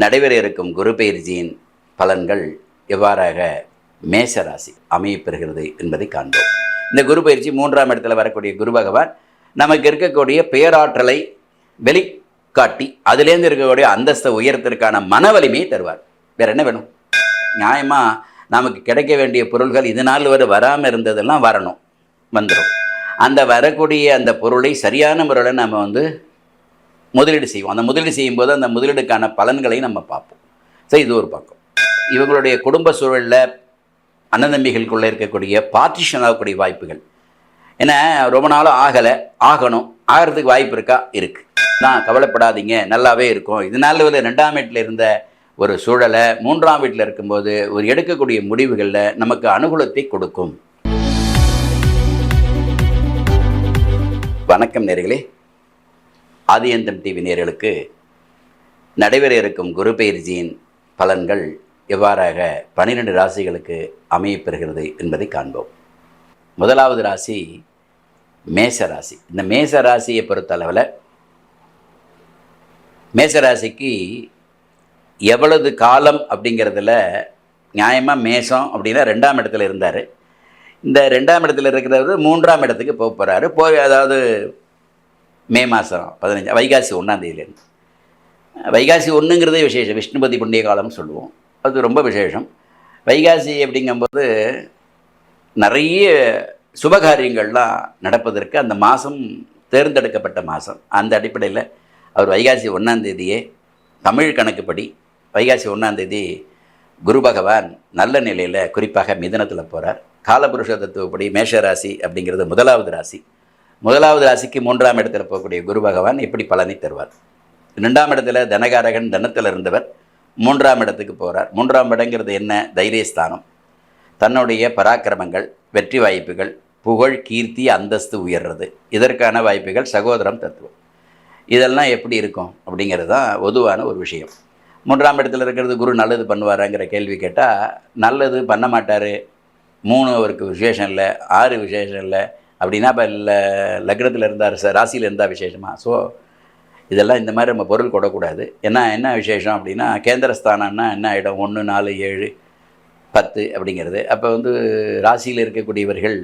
நடைபெற இருக்கும் குரு பெயர்ச்சியின் பலன்கள் எவ்வாறாக மேசராசி அமையப்பெறுகிறது என்பதை காண்போம். இந்த குரு பயிற்சி 3ஆம் இடத்துல வரக்கூடிய குரு பகவான் நமக்கு இருக்கக்கூடிய பேராற்றலை வெளிக்காட்டி அதுலேருந்து இருக்கக்கூடிய அந்தஸ்தை உயரத்திற்கான மன வலிமையை தருவார். வேற என்ன வேணும்? நியாயமாக நமக்கு கிடைக்க வேண்டிய பொருள்கள் இது நாள் வரை வராமல் இருந்ததெல்லாம் வரணும், வந்துடும். அந்த வரக்கூடிய அந்த பொருளை சரியான முறையில் நம்ம முதலீடு செய்வோம். அந்த முதலீடு செய்யும்போது அந்த முதலீடுக்கான பலன்களை நம்ம பார்ப்போம். சரி, இது ஒரு பக்கம். இவங்களுடைய குடும்ப சூழலில் அண்ணன் தம்பிகளுக்குள்ளே இருக்கக்கூடிய பார்ட்டிஷன் ஆகக்கூடிய வாய்ப்புகள். ஏன்னா ரொம்ப நாளும் ஆகணும், ஆகிறதுக்கு வாய்ப்பு இருக்கா? இருக்குது. நான் கவலைப்படாதீங்க, நல்லாவே இருக்கும். இதனால 2ஆம் வீட்டில் இருந்த ஒரு சூழலை 3ஆம் வீட்டில் இருக்கும்போது ஒரு எடுக்கக்கூடிய முடிவுகளில் நமக்கு அனுகூலத்தை கொடுக்கும். வணக்கம் நேயர்களே. ஆதியந்தம் டிவி நேயர்களுக்கு நடைபெற இருக்கும் குரு பெயர்ச்சியின் பலன்கள் எவ்வாறாக 12 ராசிகளுக்கு அமையப்பெறுகிறது என்பதை காண்போம். முதலாவது ராசி மேசராசி. இந்த மேசராசியை பொறுத்தளவில் மேசராசிக்கு எவ்வளவு காலம் அப்படிங்கிறதுல நியாயமாக மேசம் அப்படின்னா 2ஆம் இடத்துல இருந்தார். இந்த 2ஆம் இடத்துல இருக்கிறவர் 3ஆம் இடத்துக்கு போக போகிறாரு. அதாவது மே மாதம் 15 வைகாசி 1ஆம் தேதியிலேருந்து. வைகாசி 1ங்கிறதே விசேஷம். விஷ்ணுபதி புண்ணிய காலம்னு சொல்லுவோம். அது ரொம்ப விசேஷம். வைகாசி அப்படிங்கும்போது நிறைய சுபகாரியங்கள்லாம் நடப்பதற்கு அந்த மாதம் தேர்ந்தெடுக்கப்பட்ட மாதம். அந்த அடிப்படையில் அவர் வைகாசி 1ஆம் தேதியே தமிழ் கணக்குப்படி வைகாசி 1ஆம் தேதி குரு பகவான் நல்ல நிலையில் குறிப்பாக மிதுனத்தில் போகிறார். காலபுருஷ தத்துவப்படி மேஷராசி அப்படிங்கிறது முதலாவது ராசி. முதலாவது ராசிக்கு 3ஆம் இடத்துல போகக்கூடிய குரு பகவான் எப்படி பலனை தருவார்? 2ஆம் இடத்துல தனகாரகன் தனத்தில் இருந்தவர் 3ஆம் இடத்துக்கு போகிறார். 3ஆம் இடங்கிறது என்ன? தைரியஸ்தானம். தன்னுடைய பராக்கிரமங்கள், வெற்றி வாய்ப்புகள், புகழ், கீர்த்தி, அந்தஸ்து உயர்றது, இதற்கான வாய்ப்புகள், சகோதரம் தத்துவம், இதெல்லாம் எப்படி இருக்கும் அப்படிங்கிறது தான் பொதுவான ஒரு விஷயம். 3ஆம் இடத்துல இருக்கிறது குரு நல்லது பண்ணுவாராங்கிற கேள்வி கேட்டால் நல்லது பண்ண மாட்டார். 3 அவருக்கு விசேஷம் இல்லை, 6 விசேஷம் இல்லை அப்படின்னா இப்போ லக்னத்தில் இருந்தார், ராசியில் இருந்தால் விசேஷமா? ஸோ இதெல்லாம் இந்த மாதிரி நம்ம பொருள் கொடக்கூடாது. ஏன்னா என்ன விசேஷம் அப்படின்னா கேந்திரஸ்தானம்னா என்ன ஆகிடும்? 1, 4, 7, 10 அப்படிங்கிறது. அப்போ ராசியில் இருக்கக்கூடியவர்கள்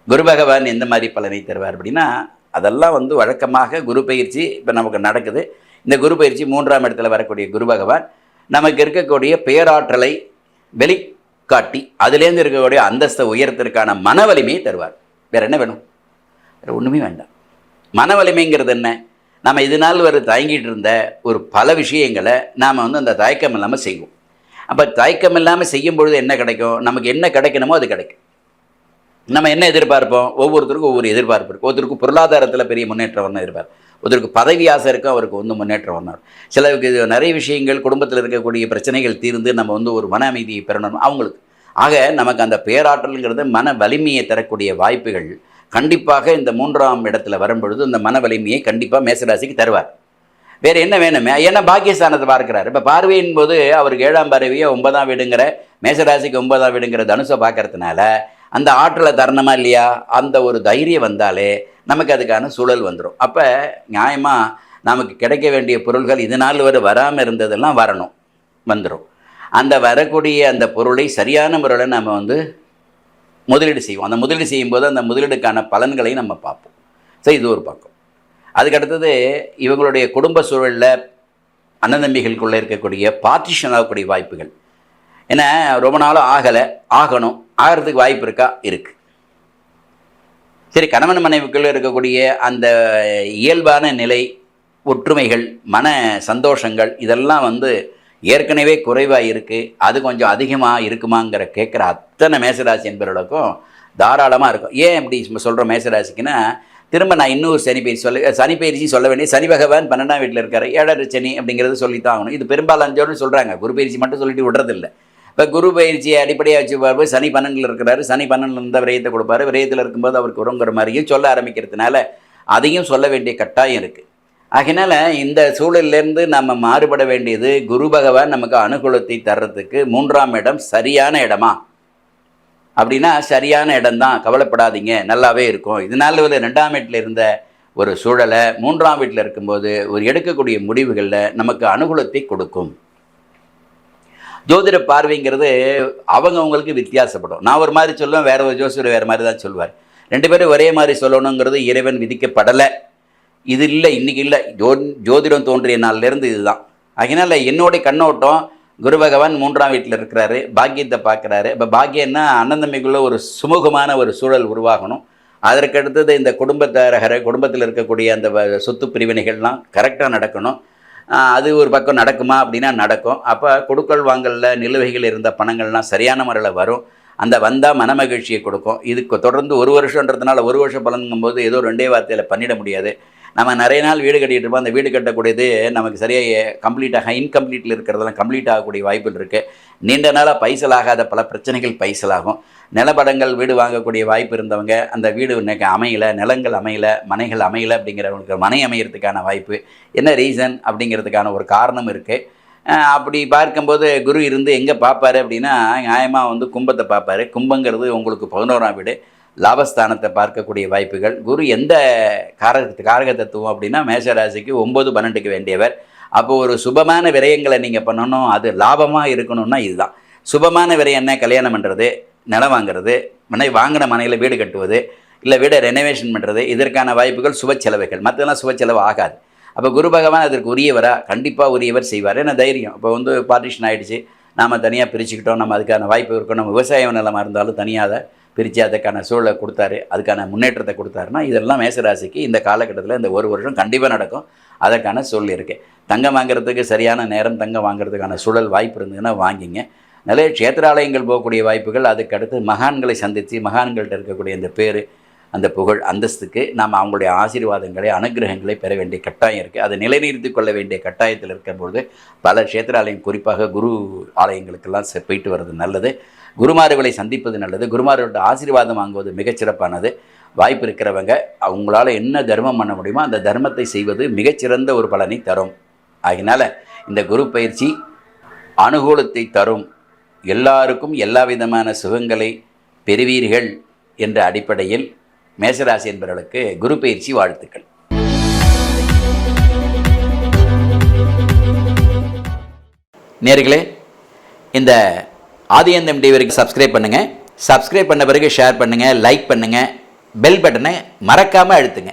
குரு பகவான் எந்த மாதிரி பலனை தருவார் அப்படின்னா அதெல்லாம் வழக்கமாக குரு பயிற்சி இப்போ நமக்கு நடக்குது. இந்த குரு பயிற்சி 3ஆம் இடத்துல வரக்கூடிய குரு பகவான் நமக்கு இருக்கக்கூடிய பேராற்றலை வெளிக்காட்டி அதுலேருந்து இருக்கக்கூடிய அந்தஸ்தை உயரத்திற்கான மன வலிமையை தருவார். வேறு என்ன வேணும்? வேறு ஒன்றுமே வேண்டாம். மன வலிமைங்கிறது என்ன? நம்ம இது நாள் வரை தயங்கிட்டு இருந்த ஒரு பல விஷயங்களை நாம் அந்த தயக்கம் இல்லாமல் செய்வோம். அப்போ தயக்கம் இல்லாமல் செய்யும் பொழுது என்ன கிடைக்கும்? நமக்கு என்ன கிடைக்கணுமோ அது கிடைக்கும். நம்ம என்ன எதிர்பார்ப்போம்? ஒவ்வொருத்தருக்கும் ஒவ்வொரு எதிர்பார்ப்பு இருக்குது. ஒருத்தருக்கு பொருளாதாரத்தில் பெரிய முன்னேற்றம் ஒன்று இருப்பார், ஒருத்தருக்கு பதவி ஆசை இருக்கும், அவருக்கு முன்னேற்றம் ஒன்று. சிலருக்கு நிறைய விஷயங்கள் குடும்பத்தில் இருக்கக்கூடிய பிரச்சனைகள் தீர்ந்து நம்ம ஒரு மன அமைதியை பெறணும் அவங்களுக்கு. ஆக நமக்கு அந்த பேராற்றல்ங்கிறது மன வலிமையை தரக்கூடிய வாய்ப்புகள் கண்டிப்பாக இந்த 3ஆம் இடத்துல வரும்பொழுது அந்த மன வலிமையை கண்டிப்பாக மேசராசிக்கு தருவார். வேறு என்ன வேணுமே? ஏன்னா பாக்கியஸ்தானத்தை பார்க்குறாரு. இப்போ பார்வையின் போது அவருக்கு 7ஆம் பார்வையோ 9ஆம் வீடுங்கிற மேசராசிக்கு 9ஆம் வீடுங்கிற தனுசை பார்க்கறதுனால அந்த ஆற்றலை தரணுமா இல்லையா? அந்த ஒரு தைரியம் வந்தாலே நமக்கு அதுக்கான சூழல் வந்துடும். அப்போ நியாயமாக நமக்கு கிடைக்க வேண்டிய பொருள்கள் இது நாள் வரை வராமல் இருந்ததெல்லாம் வரணும், வந்துடும். அந்த வரக்கூடிய அந்த பொருளை சரியான முறையில் நம்ம முதலீடு செய்வோம். அந்த முதலீடு செய்யும்போது அந்த முதலீடுக்கான பலன்களை நம்ம பார்ப்போம். சரி, இது ஒரு பக்கம். அதுக்கடுத்தது இவங்களுடைய குடும்ப சூழலில் அண்ணன் தம்பிகளுக்குள்ளே இருக்கக்கூடிய பார்ட்டிஷன் ஆகக்கூடிய வாய்ப்புகள். ஏன்னா ரொம்ப நாளும் ஆகணும், ஆகிறதுக்கு வாய்ப்பு இருக்கா? இருக்குது. சரி, கணவன் மனைவிக்குள்ளே இருக்கக்கூடிய அந்த இயல்பான நிலை, ஒற்றுமைகள், மன சந்தோஷங்கள் இதெல்லாம் ஏற்கனவே குறைவாக இருக்குது. அது கொஞ்சம் அதிகமாக இருக்குமாங்கிற கேட்குற அத்தனை மேசராசி என்பவர்களுக்கும் தாராளமாக இருக்கும். ஏன் இப்படி சொல்கிறோம் மேசராசிக்குன்னா, திரும்ப நான் இன்னொரு சனி பயிற்சி சொல்ல வேண்டிய சனி பகவான் 12ஆம் வீட்டில் இருக்கார். 7 சனி அப்படிங்கிறது சொல்லித்தான் ஆகணும். இது பெரும்பாலும் 5 சொல்கிறாங்க. குரு பயிற்சி மட்டும் சொல்லிட்டு விடுறதில்லை. இப்போ குரு பயிற்சியை அடிப்படையாக வச்சு பார்ப்போம். சனி 12ல் இருக்கிறாரு. சனி 12ல் இருந்தால் விரயத்தை கொடுப்பாரு. விரயத்தில் இருக்கும்போது அவருக்கு உறங்குற மாதிரியும் சொல்ல ஆரம்பிக்கிறதுனால அதையும் சொல்ல வேண்டிய கட்டாயம் இருக்குது. ஆகினால இந்த சூழலிலேருந்து நம்ம மாறுபட வேண்டியது, குரு பகவான் நமக்கு அனுகூலத்தை தர்றதுக்கு 3ஆம் இடம் சரியான இடமா அப்படின்னா சரியான இடம்தான், கவலைப்படாதீங்க, நல்லாவே இருக்கும். இதனால 2ஆம் வீட்டில் இருந்த ஒரு சூழலை 3ஆம் வீட்டில் இருக்கும்போது ஒரு எடுக்கக்கூடிய முடிவுகளில் நமக்கு அனுகூலத்தை கொடுக்கும். ஜோதிட பார்வைங்கிறது அவங்களுக்கு வித்தியாசப்படும். நான் ஒரு மாதிரி சொல்லுவேன், வேற ஒரு ஜோசியர் வேறு மாதிரி தான் சொல்லுவார். 2 பேரும் ஒரே மாதிரி சொல்லணுங்கிறது இறைவன் விதிக்கப்படலை. இது இல்லை, இன்றைக்கி இல்லை, ஜோதிடம் தோன்றிய நாள்லேருந்து இதுதான். அதனால் என்னுடைய கண்ணோட்டம், குரு பகவான் 3ஆம் வீட்டில் இருக்கிறாரு, பாக்கியத்தை பார்க்குறாரு. இப்போ பாக்கியம்னா அண்ணன் தம்பிக்குள்ளே ஒரு சுமூகமான ஒரு சூழல் உருவாகணும். அதற்கு அடுத்தது இந்த குடும்பத்தில் இருக்கக்கூடிய அந்த சொத்து பிரிவினைகள்லாம் கரெக்டாக நடக்கணும். அது ஒரு பக்கம் நடக்குமா அப்படின்னா நடக்கும். அப்போ கொடுக்கல் வாங்கலில் நிலுவைகள் இருந்த பணங்கள்லாம் சரியான முறையில் வரும். அந்த வந்தால் மனமகிழ்ச்சியை கொடுக்கும். இதுக்கு தொடர்ந்து 1 வருஷன்றதுனால 1 வருஷம் பலனுங்கும்போது ஏதோ 2 வார்த்தையில் பண்ணிட முடியாது. நம்ம நிறைய நாள் வீடு கட்டிகிட்டு இருப்போம். அந்த வீடு கட்டக்கூடியது நமக்கு சரியாக கம்ப்ளீட்டாக இன்கம்ப்ளீட்டில் இருக்கிறதெல்லாம் கம்ப்ளீட் ஆகக்கூடிய வாய்ப்புகள் இருக்குது. நீண்ட நாளாக பைசல் ஆகாத பல பிரச்சனைகள் பைசலாகும். நிலப்படங்கள் வீடு வாங்கக்கூடிய வாய்ப்பு இருந்தவங்க அந்த வீடு இன்னைக்கு அமையலை, நிலங்கள் அமையலை, மனைகள் அமையலை அப்படிங்கிறவங்களுக்கு மனை அமையறதுக்கான வாய்ப்பு. என்ன ரீசன் அப்படிங்கிறதுக்கான ஒரு காரணம் இருக்குது. அப்படி பார்க்கும்போது குரு இருந்து எங்கே பார்ப்பார் அப்படின்னா, நியாயமாக கும்பத்தை பார்ப்பார். கும்பங்கிறது உங்களுக்கு 11ஆம் வீடு, லாபஸ்தானத்தை பார்க்கக்கூடிய வாய்ப்புகள். குரு எந்த காரக தத்துவம் அப்படின்னா மேஷராசிக்கு 9, 12க்கு வேண்டியவர். அப்போது ஒரு சுபமான விரயங்களை நீங்கள் பண்ணணும், அது லாபமாக இருக்கணும்னா இதுதான் சுபமான விரயம். என்ன? கல்யாணம் பண்ணுறது, நிலம் வாங்கிறது, வாங்கின மனையில் வீடு கட்டுவது, இல்லை வீடை ரெனோவேஷன் பண்ணுறது, இதற்கான வாய்ப்புகள் சுப செலவுகள். மற்றதெல்லாம் சுப செலவு ஆகாது. அப்போ குரு பகவான் அதற்கு உரியவரா? கண்டிப்பாக உரியவர் செய்வார். ஏன்னா தைரியம். இப்போ பார்ட்டிஷன் ஆகிடுச்சு, நாம் தனியாக பிரிச்சுக்கிட்டோம், நம்ம அதுக்கான வாய்ப்பு இருக்கும். நம்ம விவசாய நிலமாக இருந்தாலும் தனியாக பிரித்து அதுக்கான சூழலை கொடுத்தாரு, அதுக்கான முன்னேற்றத்தை கொடுத்தாருன்னா இதெல்லாம் மேசராசிக்கு இந்த காலகட்டத்தில் இந்த 1 வருஷம் கண்டிப்பாக நடக்கும். அதற்கான சூழல் இருக்குது. தங்கம் வாங்குறதுக்கு சரியான நேரம், தங்கம் வாங்குறதுக்கான சூழல் வாய்ப்பு இருந்ததுன்னா வாங்கிங்க. நிறைய க்ஷேத்திராலயங்கள் போகக்கூடிய வாய்ப்புகள். அதுக்கடுத்து மகான்களை சந்தித்து மகான்கள்கிட்ட இருக்கக்கூடிய இந்த பேர், அந்த புகழ், அந்தஸ்துக்கு நாம் அவங்களுடைய ஆசீர்வாதங்களை, அனுகிரகங்களை பெற வேண்டிய கட்டாயம் இருக்குது. அதை நிலைநிறுத்தி கொள்ள வேண்டிய கட்டாயத்தில் இருக்கும்போது பல க்ஷேத்திராலயம், குறிப்பாக குரு ஆலயங்களுக்கெல்லாம் போயிட்டு வர்றது நல்லது. குருமார்களை சந்திப்பது நல்லது. குருமார்களோட ஆசீர்வாதம் வாங்குவது மிகச்சிறப்பானது. வாய்ப்பு இருக்கிறவங்க அவங்களால என்ன தர்மம் பண்ண முடியுமோ அந்த தர்மத்தை செய்வது மிகச்சிறந்த ஒரு பலனை தரும். அதனால் இந்த குரு பயிற்சி அனுகூலத்தை தரும். எல்லாருக்கும் எல்லா விதமான சுகங்களை பெறுவீர்கள் என்ற அடிப்படையில் மேஷராசி என்பவர்களுக்கு குரு பயிற்சி வாழ்த்துக்கள். நேயர்களே, இந்த ஆதியந்தம் டிவிக்கு சப்ஸ்கிரைப் பண்ணுங்கள். சப்ஸ்கிரைப் பண்ண பிறகு ஷேர் பண்ணுங்கள், லைக் பண்ணுங்கள், பெல் பட்டனை மறக்காமல் அழுத்துங்க.